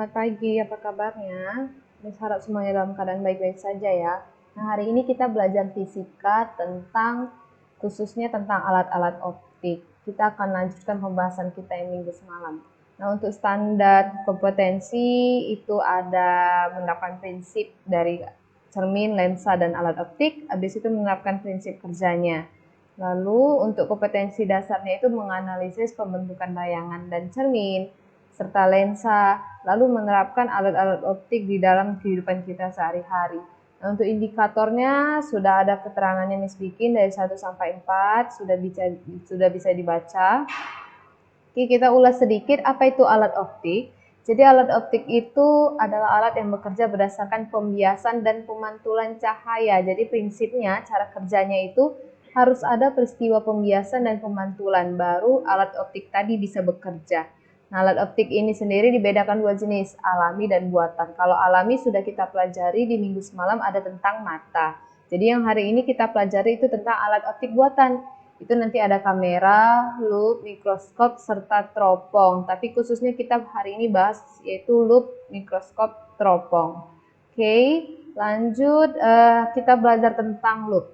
selamat pagi. Apa kabarnya? Miss harap semuanya dalam keadaan baik-baik saja ya. Nah, hari ini kita belajar fisika khususnya tentang alat-alat optik. Kita akan lanjutkan pembahasan kita yang minggu semalam. Nah, untuk standar kompetensi itu ada menerapkan prinsip dari cermin, lensa, dan alat optik. Habis itu menerapkan prinsip kerjanya. Lalu untuk kompetensi dasarnya itu menganalisis pembentukan bayangan dan cermin, serta lensa, lalu menerapkan alat-alat optik di dalam kehidupan kita sehari-hari. Nah, untuk indikatornya sudah ada keterangannya Miss bikin dari 1 sampai 4, sudah bisa dibaca. Oke, kita ulas sedikit apa itu alat optik. Jadi alat optik itu adalah alat yang bekerja berdasarkan pembiasan dan pemantulan cahaya. Jadi prinsipnya, cara kerjanya itu harus ada peristiwa pembiasan dan pemantulan, baru alat optik tadi bisa bekerja. Nah, alat optik ini sendiri dibedakan dua jenis, alami dan buatan. Kalau alami sudah kita pelajari di minggu semalam ada tentang mata. Jadi yang hari ini kita pelajari itu tentang alat optik buatan. Itu nanti ada kamera, loop, mikroskop, serta teropong. Tapi khususnya kita hari ini bahas yaitu loop, mikroskop, teropong. Oke, lanjut kita belajar tentang loop.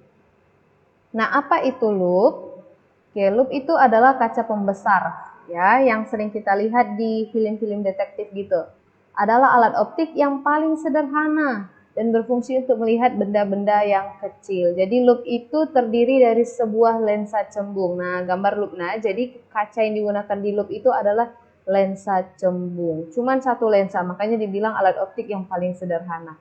Nah, apa itu loop? Oke, loop itu adalah kaca pembesar ya, yang sering kita lihat di film-film detektif gitu. Adalah alat optik yang paling sederhana dan berfungsi untuk melihat benda-benda yang kecil. Jadi loop itu terdiri dari sebuah lensa cembung. Nah, gambar loop. Nah, jadi kaca yang digunakan di loop itu adalah lensa cembung. Cuman satu lensa, makanya dibilang alat optik yang paling sederhana.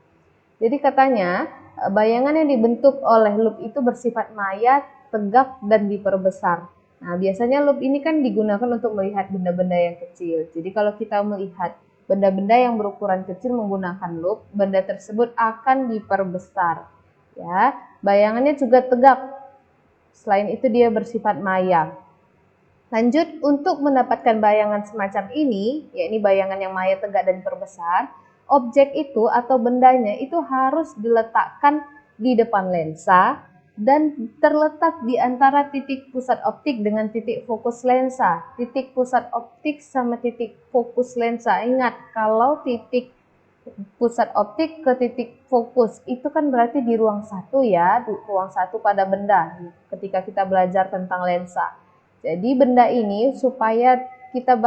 Jadi katanya bayangan yang dibentuk oleh loop itu bersifat maya, tegak, dan diperbesar. Nah, biasanya loop ini kan digunakan untuk melihat benda-benda yang kecil. Jadi kalau kita melihat benda-benda yang berukuran kecil menggunakan loop, benda tersebut akan diperbesar. Ya, bayangannya juga tegak. Selain itu dia bersifat maya. Lanjut, untuk mendapatkan bayangan semacam ini, yakni bayangan yang maya, tegak, dan diperbesar, objek itu atau bendanya itu harus diletakkan di depan lensa dan terletak di antara titik pusat optik dengan titik fokus lensa. Titik pusat optik sama titik fokus lensa. Ingat, kalau titik pusat optik ke titik fokus itu kan berarti di ruang satu ya, di ruang satu pada benda ketika kita belajar tentang lensa. Jadi benda ini supaya kita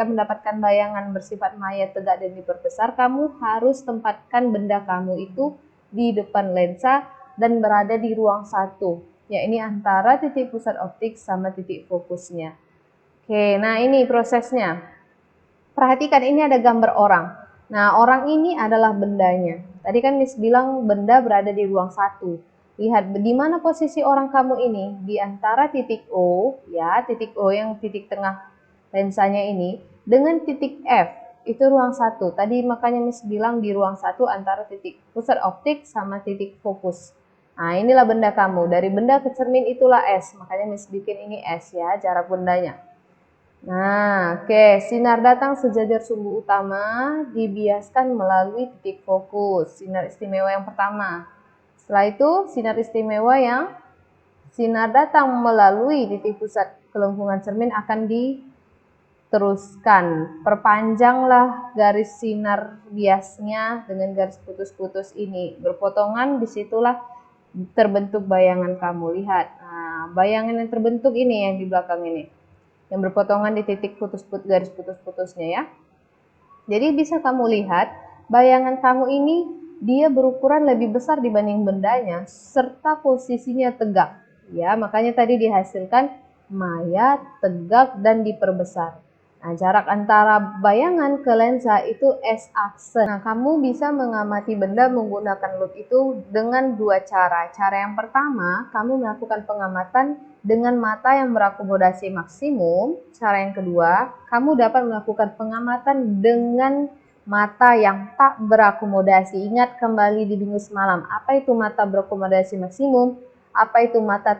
mendapatkan bayangan bersifat maya, tegak, dan diperbesar, kamu harus tempatkan benda kamu itu di depan lensa dan berada di ruang satu, yakni antara titik pusat optik sama titik fokusnya. Oke, nah ini prosesnya. Perhatikan, ini ada gambar orang. Nah, orang ini adalah bendanya. Tadi kan Miss bilang benda berada di ruang satu. Lihat di mana posisi orang kamu ini, di antara titik O, ya, titik O yang titik tengah lensanya ini, dengan titik F, itu ruang satu. Tadi makanya Miss bilang di ruang satu antara titik pusat optik sama titik fokus. Nah, inilah benda kamu. Dari benda ke cermin itulah S, makanya Miss bikin ini S ya, jarak bendanya. Nah, oke, sinar datang sejajar sumbu utama dibiaskan melalui titik fokus, sinar istimewa yang pertama. Setelah itu, sinar datang melalui titik pusat kelengkungan cermin akan diteruskan. Perpanjanglah garis sinar biasnya dengan garis putus-putus ini. Berpotongan, disitulah terbentuk bayangan kamu. Lihat, nah, bayangan yang terbentuk ini yang di belakang ini. Yang berpotongan di titik garis putus-putusnya ya. Jadi bisa kamu lihat bayangan kamu ini dia berukuran lebih besar dibanding bendanya serta posisinya tegak. Ya, makanya tadi dihasilkan maya, tegak, dan diperbesar. Nah, jarak antara bayangan ke lensa itu S-aksen. Nah, kamu bisa mengamati benda menggunakan loop itu dengan dua cara. Cara yang pertama, kamu melakukan pengamatan dengan mata yang berakomodasi maksimum. Cara yang kedua, kamu dapat melakukan pengamatan dengan mata yang tak berakomodasi. Ingat kembali di minggu semalam, apa itu mata berakomodasi maksimum? Apa itu mata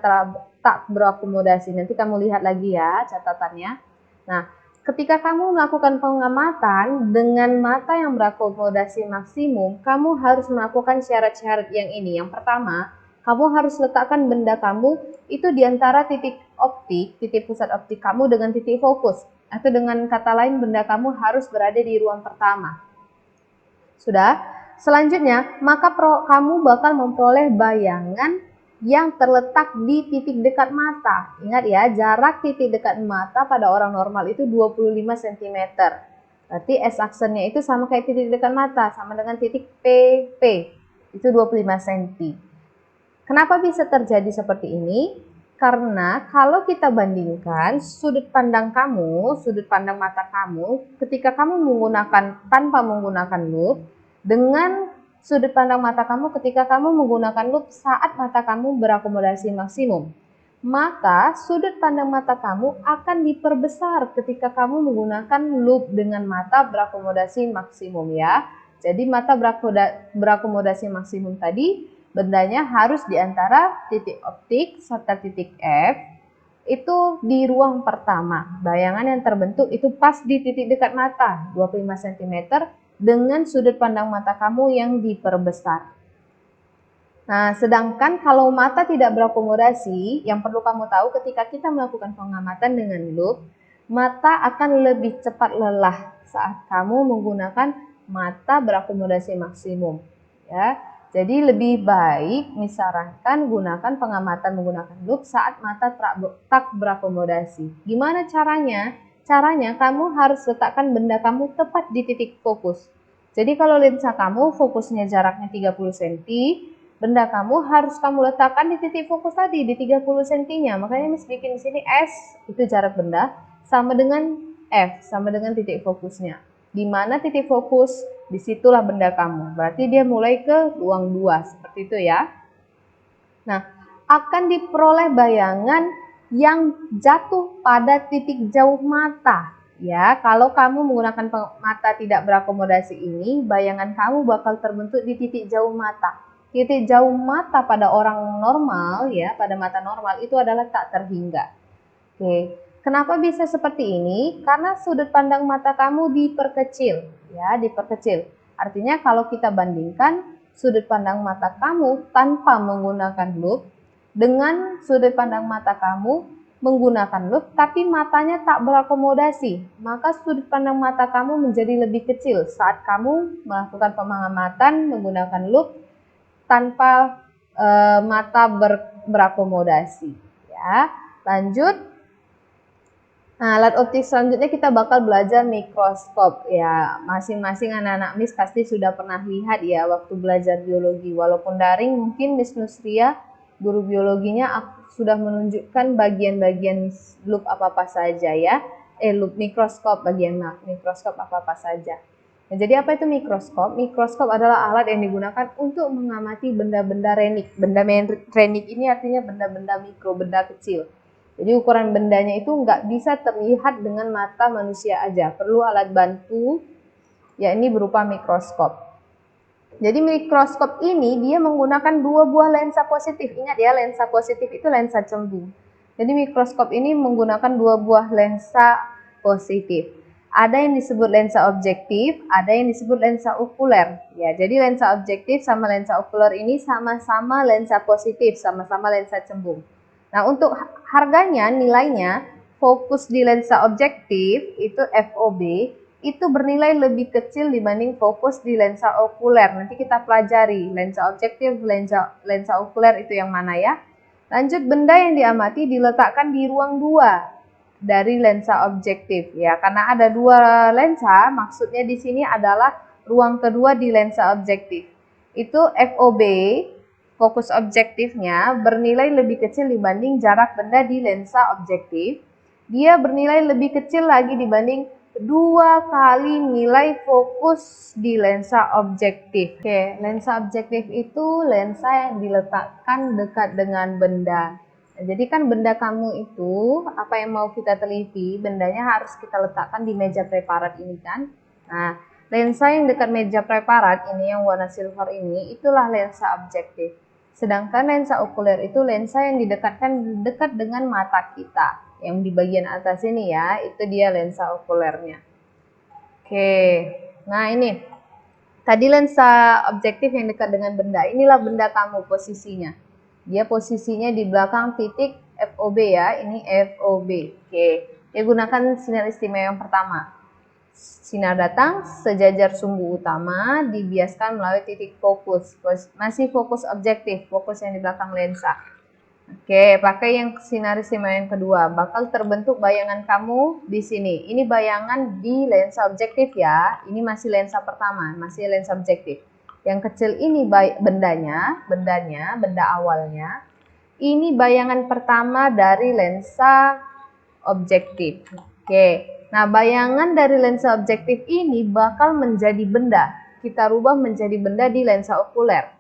tak berakomodasi? Nanti kamu lihat lagi ya catatannya. Nah, ketika kamu melakukan pengamatan dengan mata yang berakomodasi maksimum, kamu harus melakukan syarat-syarat yang ini. Yang pertama, kamu harus letakkan benda kamu itu di antara titik optik, titik pusat optik kamu dengan titik fokus. Atau dengan kata lain, benda kamu harus berada di ruang pertama. Sudah? Selanjutnya, maka kamu bakal memperoleh bayangan yang terletak di titik dekat mata. Ingat ya, jarak titik dekat mata pada orang normal itu 25 cm. Berarti S-aksennya itu sama kayak titik dekat mata, sama dengan titik PP. Itu 25 cm. Kenapa bisa terjadi seperti ini? Karena kalau kita bandingkan sudut pandang mata kamu, ketika kamu tanpa menggunakan loop, dengan sudut pandang mata kamu ketika kamu menggunakan loop saat mata kamu berakomodasi maksimum. Maka sudut pandang mata kamu akan diperbesar ketika kamu menggunakan loop dengan mata berakomodasi maksimum ya. Jadi mata berakomodasi maksimum tadi, bendanya harus di antara titik optik serta titik F itu di ruang pertama. Bayangan yang terbentuk itu pas di titik dekat mata 25 cm dengan sudut pandang mata kamu yang diperbesar. Nah, sedangkan kalau mata tidak berakomodasi, yang perlu kamu tahu ketika kita melakukan pengamatan dengan loop, mata akan lebih cepat lelah saat kamu menggunakan mata berakomodasi maksimum. Ya, jadi lebih baik disarankan gunakan pengamatan menggunakan loop saat mata tak berakomodasi. Gimana caranya? Caranya kamu harus letakkan benda kamu tepat di titik fokus. Jadi kalau lensa kamu fokusnya jaraknya 30 cm, benda kamu harus kamu letakkan di titik fokus tadi di 30 cm-nya. Makanya Miss bikin di sini S itu jarak benda sama dengan F sama dengan titik fokusnya. Di mana titik fokus, disitulah benda kamu. Berarti dia mulai ke ruang 2, seperti itu ya. Nah, akan diperoleh bayangan yang jatuh pada titik jauh mata. Ya, kalau kamu menggunakan mata tidak berakomodasi ini, bayangan kamu bakal terbentuk di titik jauh mata. Titik jauh mata pada orang normal ya, pada mata normal itu adalah tak terhingga. Oke. Kenapa bisa seperti ini? Karena sudut pandang mata kamu diperkecil, ya, diperkecil. Artinya kalau kita bandingkan sudut pandang mata kamu tanpa menggunakan loop dengan sudut pandang mata kamu menggunakan loop tapi matanya tak berakomodasi, maka sudut pandang mata kamu menjadi lebih kecil saat kamu melakukan pengamatan menggunakan loop tanpa mata berakomodasi, ya. Lanjut. Nah, alat optik selanjutnya kita bakal belajar mikroskop ya. Masing-masing anak-anak Miss pasti sudah pernah lihat ya waktu belajar biologi. Walaupun daring, mungkin Miss Nusria, guru biologinya sudah menunjukkan bagian-bagian loop apa-apa saja ya. Loop mikroskop, bagian mikroskop apa-apa saja. Nah, jadi apa itu mikroskop? Mikroskop adalah alat yang digunakan untuk mengamati benda-benda renik. Benda renik ini artinya benda-benda mikro, benda kecil. Jadi ukuran bendanya itu nggak bisa terlihat dengan mata manusia aja, perlu alat bantu, yakni berupa mikroskop. Jadi mikroskop ini dia menggunakan dua buah lensa positif. Ingat ya, lensa positif itu lensa cembung. Jadi mikroskop ini menggunakan dua buah lensa positif. Ada yang disebut lensa objektif, ada yang disebut lensa okuler. Ya, jadi lensa objektif sama lensa okuler ini sama-sama lensa positif, sama-sama lensa cembung. Nah, untuk harganya, nilainya, fokus di lensa objektif itu FOB itu bernilai lebih kecil dibanding fokus di lensa okuler. Nanti kita pelajari lensa objektif, lensa okuler itu yang mana ya. Lanjut, benda yang diamati diletakkan di ruang 2 dari lensa objektif ya. Karena ada dua lensa, maksudnya di sini adalah ruang kedua di lensa objektif. Itu FOB, fokus objektifnya bernilai lebih kecil dibanding jarak benda di lensa objektif. Dia bernilai lebih kecil lagi dibanding 2 kali nilai fokus di lensa objektif. Oke, lensa objektif itu lensa yang diletakkan dekat dengan benda. Nah, jadi kan benda kamu itu, apa yang mau kita teliti, bendanya harus kita letakkan di meja preparat ini kan. Nah, lensa yang dekat meja preparat ini, yang warna silver ini, itulah lensa objektif. Sedangkan lensa okuler itu lensa yang didekatkan dekat dengan mata kita. Yang di bagian atas ini ya, itu dia lensa okulernya. Oke, nah ini. Tadi lensa objektif yang dekat dengan benda, inilah benda kamu posisinya. Dia posisinya di belakang titik FOB ya, ini FOB. Oke. Ya, gunakan sinar istimewa yang pertama. Sinar datang sejajar sumbu utama, dibiaskan melalui titik fokus. Masih fokus objektif, fokus yang di belakang lensa. Oke, pakai yang sinar istimewa yang kedua. Bakal terbentuk bayangan kamu di sini. Ini bayangan di lensa objektif ya. Ini masih lensa pertama, masih lensa objektif. Yang kecil ini benda awalnya. Ini bayangan pertama dari lensa objektif. Oke. Nah, bayangan dari lensa objektif ini bakal menjadi benda. Kita rubah menjadi benda di lensa okuler.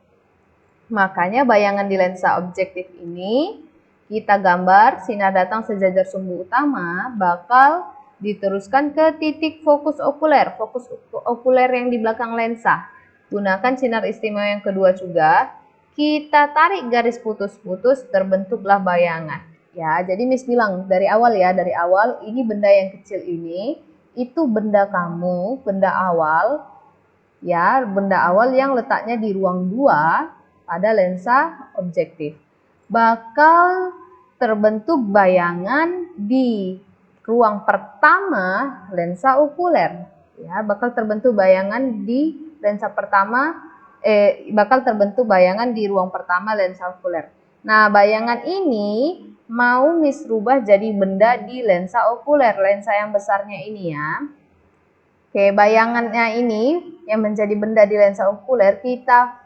Makanya bayangan di lensa objektif ini kita gambar sinar datang sejajar sumbu utama bakal diteruskan ke titik fokus okuler yang di belakang lensa. Gunakan sinar istimewa yang kedua juga. Kita tarik garis putus-putus, terbentuklah bayangan. Ya, jadi Miss bilang dari awal ini benda yang kecil ini itu benda kamu, benda awal yang letaknya di ruang 2 pada lensa objektif. Bakal terbentuk bayangan di ruang pertama lensa okuler. Ya, bakal terbentuk bayangan di lensa pertama di ruang pertama lensa okuler. Nah, bayangan ini mau Miss rubah jadi benda di lensa okuler, lensa yang besarnya ini ya. Oke, bayangannya ini yang menjadi benda di lensa okuler kita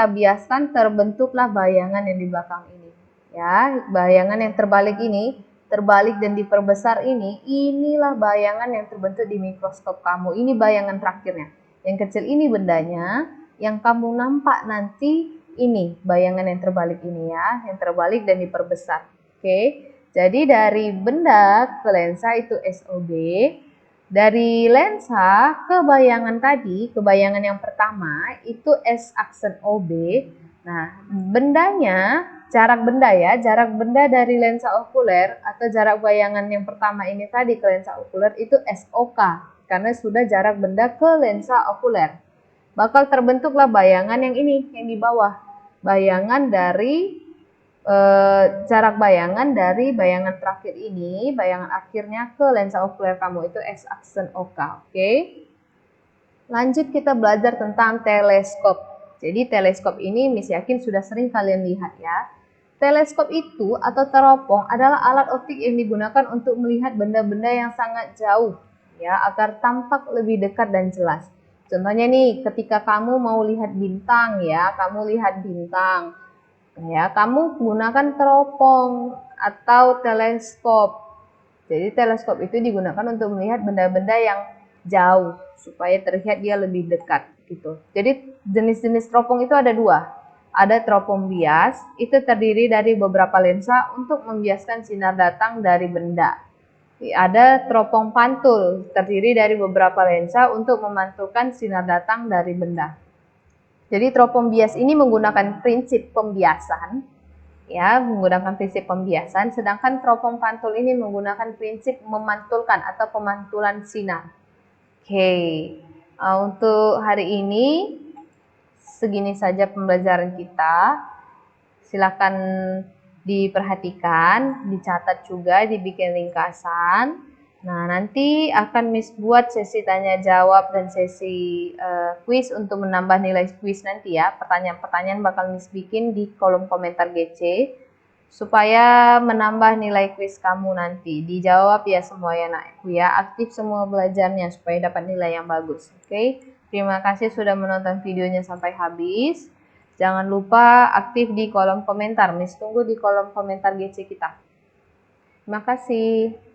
biaskan terbentuklah bayangan yang di belakang ini. Ya, bayangan yang terbalik dan diperbesar inilah bayangan yang terbentuk di mikroskop kamu. Ini bayangan terakhirnya. Yang kecil ini bendanya, yang kamu nampak nanti ini bayangan yang terbalik ini ya, yang terbalik dan diperbesar. Oke, jadi dari benda ke lensa itu SOB. Dari lensa ke bayangan tadi, ke bayangan yang pertama itu S aksen OB. Nah, jarak benda dari lensa okuler atau jarak bayangan yang pertama ini tadi ke lensa okuler itu SOK, karena sudah jarak benda ke lensa okuler. Bakal terbentuklah bayangan yang ini, yang di bawah. Bayangan dari jarak bayangan dari bayangan terakhir ini, bayangan akhirnya ke lensa okuler kamu itu S aksen OK. Oke. Lanjut kita belajar tentang teleskop. Jadi teleskop ini Miss yakin sudah sering kalian lihat ya. Teleskop itu atau teropong adalah alat optik yang digunakan untuk melihat benda-benda yang sangat jauh ya, agar tampak lebih dekat dan jelas. Contohnya nih, ketika kamu mau lihat bintang ya, kamu gunakan teropong atau teleskop. Jadi teleskop itu digunakan untuk melihat benda-benda yang jauh supaya terlihat dia lebih dekat gitu. Jadi jenis-jenis teropong itu ada 2. Ada teropong bias, itu terdiri dari beberapa lensa untuk membiaskan sinar datang dari benda. Ada teropong pantul, terdiri dari beberapa lensa untuk memantulkan sinar datang dari benda. Jadi teropong bias ini menggunakan prinsip pembiasan, sedangkan teropong pantul ini menggunakan prinsip memantulkan atau pemantulan sinar. Oke, untuk hari ini segini saja pembelajaran kita. Silakan diperhatikan, dicatat juga, dibikin ringkasan. Nah, nanti akan Miss buat sesi tanya jawab dan sesi kuis untuk menambah nilai kuis nanti ya. Pertanyaan-pertanyaan bakal Miss bikin di kolom komentar GC supaya menambah nilai kuis kamu nanti. Dijawab ya semua ya anakku ya, aktif semua belajarnya supaya dapat nilai yang bagus. Oke, terima kasih sudah menonton videonya sampai habis. Jangan lupa aktif di kolom komentar. Miss tunggu di kolom komentar GC kita. Terima kasih.